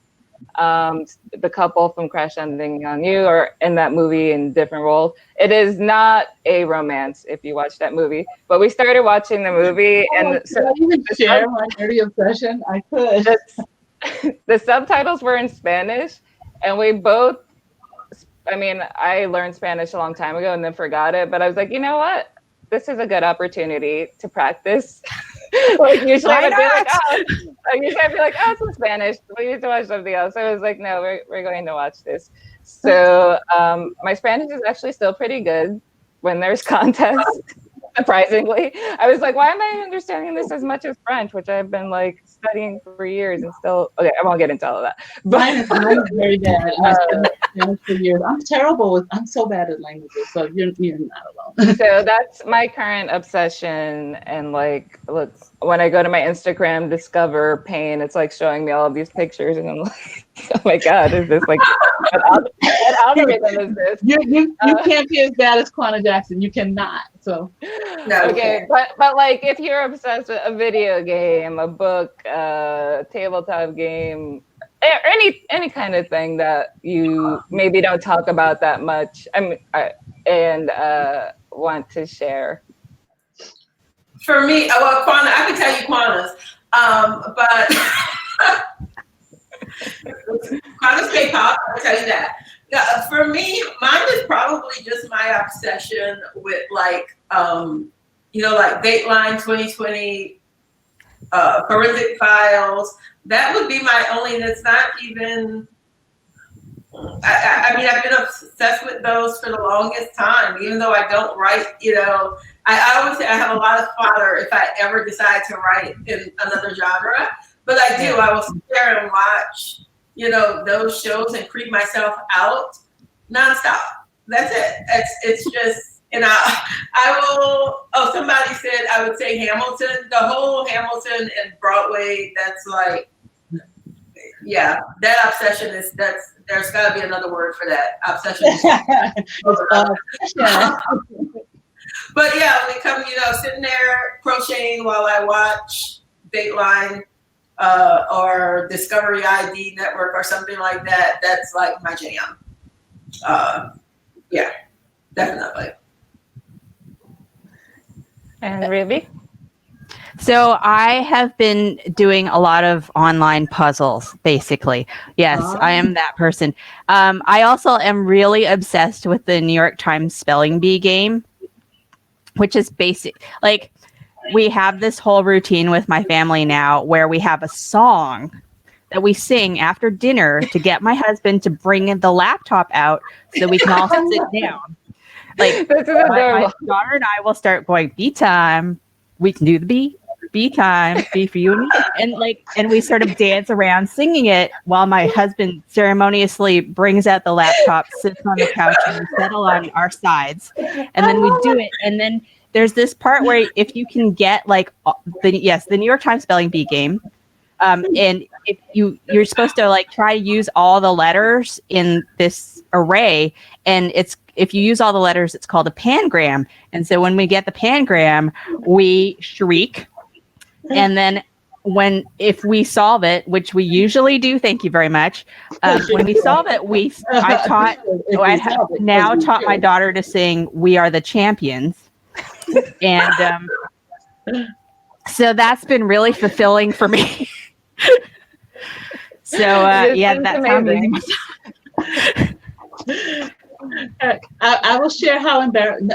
The couple from Crash Landing on You are in that movie in different roles. It is not a romance if you watch that movie, but we started watching the movie and so I even share my nerdy obsession. I could. The subtitles were in Spanish, and we both. I learned Spanish a long time ago and then forgot it, but I was like, you know what? This is a good opportunity to practice. Usually I'd be like, oh, it's in Spanish. We need to watch something else. So I was like, no, we're going to watch this. So my Spanish is actually still pretty good when there's contests. Surprisingly, I was like, why am I understanding this as much as French, which I've been like studying for years and still. Okay, I won't get into all of that. But mine is very bad. I've studied Spanish for years. I'm so bad at languages, so you're not alone. So that's my current obsession. And like, look, when I go to my Instagram, discover pain, it's like showing me all of these pictures, and I'm like, oh my god, is this like what algorithm is this? You can't be as bad as Quanah Jackson. You cannot. So okay, but like if you're obsessed with a video game, a book, tabletop game, any kind of thing that you maybe don't talk about that much, and want to share. For me, Quanah, I can tell you Quanah's, but Quanah's K-pop, I'll tell you that. For me, mine is probably just my obsession with like Dateline 2020, Forensic Files. That would be my only, and it's not even, I've been obsessed with those for the longest time, even though I don't write, I always say I have a lot of fodder if I ever decide to write in another genre, but I do. I will sit there and watch, those shows and creep myself out nonstop. That's it. It's just, and I will, somebody said I would say Hamilton, the whole Hamilton and Broadway, that's like, yeah, that obsession there's got to be another word for that. Obsession. But yeah, when it comes, sitting there crocheting while I watch Dateline or Discovery ID Network or something like that, that's like my jam. Yeah, definitely. And Ruby? So I have been doing a lot of online puzzles, basically. Yes, I am that person. I also am really obsessed with the New York Times Spelling Bee game, which is basic. Like, we have this whole routine with my family now where we have a song that we sing after dinner to get my husband to bring the laptop out so we can all sit down. Like This is my adorable. daughter and I will start going B time. We can do the B time, B for you and me. And we sort of dance around singing it while my husband ceremoniously brings out the laptop, sits on the couch, and we settle on our sides. And then we do it. And then there's this part where if you can get like the New York Times spelling bee game. And if you're supposed to like try to use all the letters in this array, and if you use all the letters, it's called a pangram. And so when we get the pangram, we shriek. And then if we solve it, which we usually do, thank you very much. When we solve it, I have now taught my daughter to sing "We Are the Champions," and so that's been really fulfilling for me. So yeah, that's amazing. I will share how embarrassing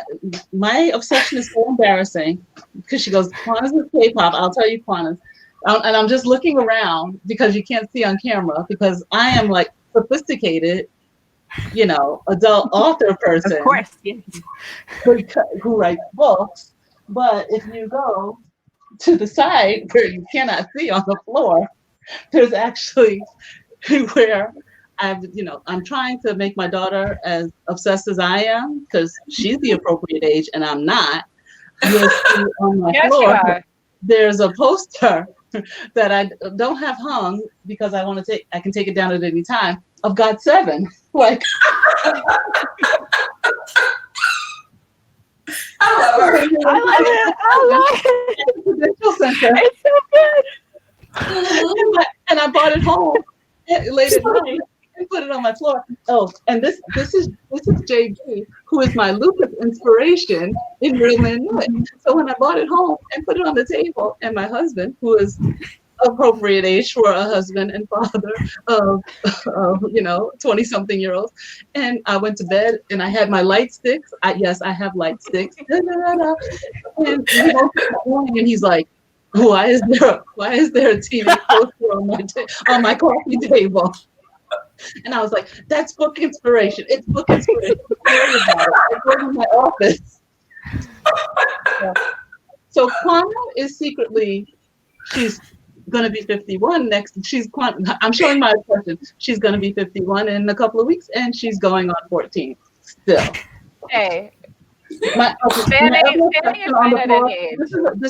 my obsession is. So embarrassing because she goes, Quanah's with K-pop. I'll tell you Quanah's, and I'm just looking around because you can't see on camera because I am like sophisticated, adult author person, Of course, yes. who writes books. But if you go to the side where you cannot see on the floor, there's actually where I'm trying to make my daughter as obsessed as I am because she's the appropriate age and I'm not. You'll see on my floor, there's a poster that I don't have hung because I can take it down at any time of God 7. Like, I love her. I love it. Prudential Center. It's so good. And I brought it home late at night and put it on my floor. Oh, and this is JB, who is my lupus inspiration in Real Men Know It. So when I brought it home and put it on the table, and my husband, who is appropriate age for a husband and father of 20-something-year-olds, and I went to bed and I had my light sticks. I have light sticks. And he's like, why is there a TV poster on my coffee table? And I was like, that's book inspiration. It's book inspiration. Don't worry about it. I go to my office. So Quanah is secretly, she's going to be 51 next. I'm showing my expression. She's going to be 51 in a couple of weeks, and she's going on 14 still. Hey. This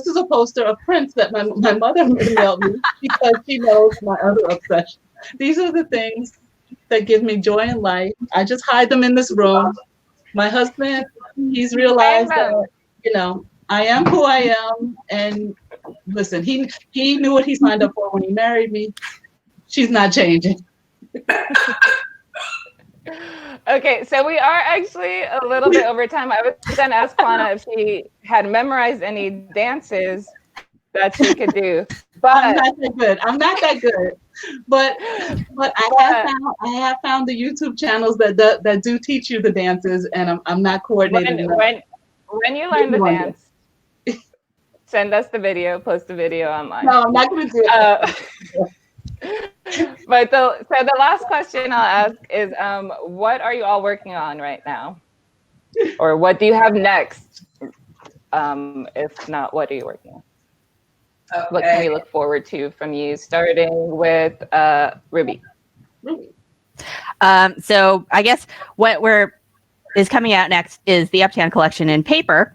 is a poster of prints that my mother mailed me because she knows my other obsession. These are the things that give me joy in life. I just hide them in this room. My husband, he's realized that, I am who I am. And listen, he knew what he signed up for when he married me. She's not changing. Okay, so we are actually a little bit over time. I was going to ask Quanah if she had memorized any dances that she could do. But I'm not that good. But I have found the YouTube channels that do teach you the dances, and I'm not coordinated. When you learn the dance, send us the video, post the video online. No, I'm not going to do it. But the last question I'll ask is, what are you all working on right now? Or what do you have next? If not, what are you working on? Okay. What can we look forward to from you, starting with Ruby? So I guess what is coming out next is the Uptown collection in paper.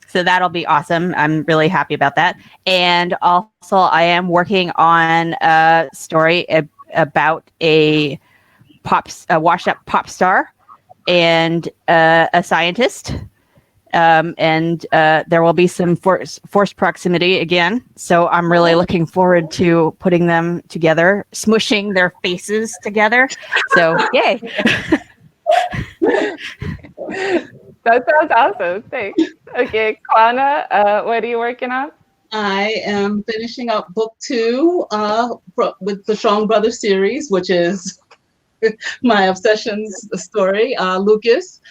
So that'll be awesome. I'm really happy about that. And also I am working on a story about a washed up pop star and a scientist. And there will be some forced proximity again. So I'm really looking forward to putting them together, smushing their faces together. So yay. That sounds awesome. Thanks. Okay, Quanah, what are you working on? I am finishing up book 2 with the Strong Brothers series, which is my obsessions story. Lucas,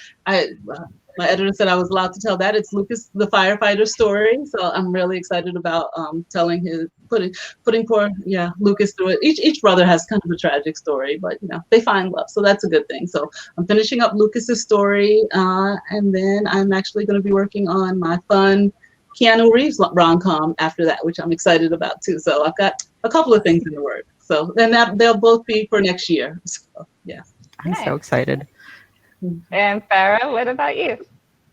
my editor said I was allowed to tell that. It's Lucas the firefighter story. So I'm really excited about telling putting poor Lucas through it. Each brother has kind of a tragic story, but they find love, so that's a good thing. So I'm finishing up Lucas's story, and then I'm actually going to be working on my fun Keanu Reeves rom-com after that, which I'm excited about too. So I've got a couple of things in the works. So then they'll both be for next year. So yeah, I'm so excited. And Farrah, what about you?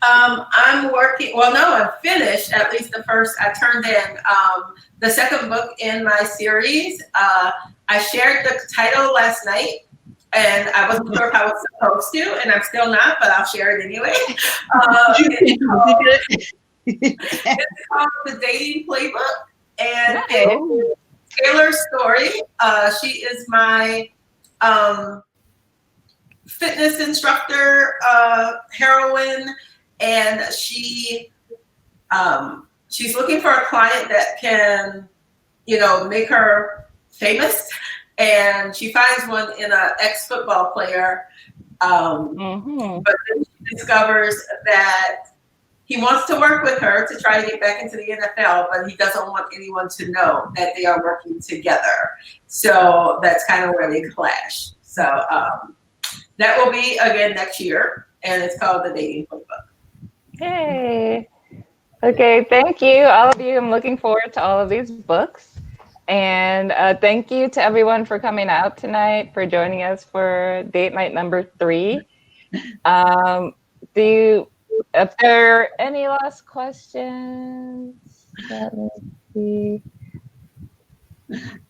I'm working. Well, no, I'm finished. At least the first. I turned in the second book in my series. I shared the title last night, and I wasn't sure if I was supposed to, and I'm still not, but I'll share it anyway. It's called The Dating Playbook, and it's Taylor's story. She is my fitness instructor heroine, and she's looking for a client that can, make her famous, and she finds one in an ex-football player, but then she discovers that he wants to work with her to try to get back into the NFL, but he doesn't want anyone to know that they are working together. So that's kind of where they clash. So that will be again next year, and it's called The Dating Playbook. Yay. Okay, thank you, all of you. I'm looking forward to all of these books. And thank you to everyone for coming out tonight, for joining us for date night number 3. If there are any last questions? Let me see.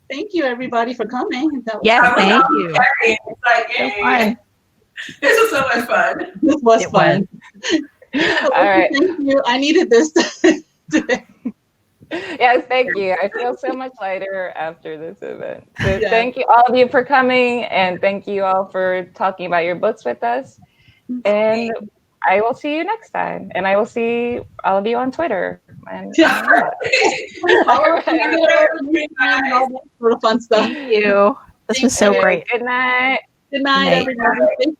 Thank you, everybody, for coming. Yes, thank you. It's like, yay. This was so much fun. This was fun. All right. Thank you. I needed this today. Yes, thank you. I feel so much lighter after this event. So thank you, all of you, for coming, and thank you all for talking about your books with us. And I will see you next time, and I will see all of you on Twitter. And all that sort of fun stuff. Thank you. This was so great. Good night. Good night, everybody.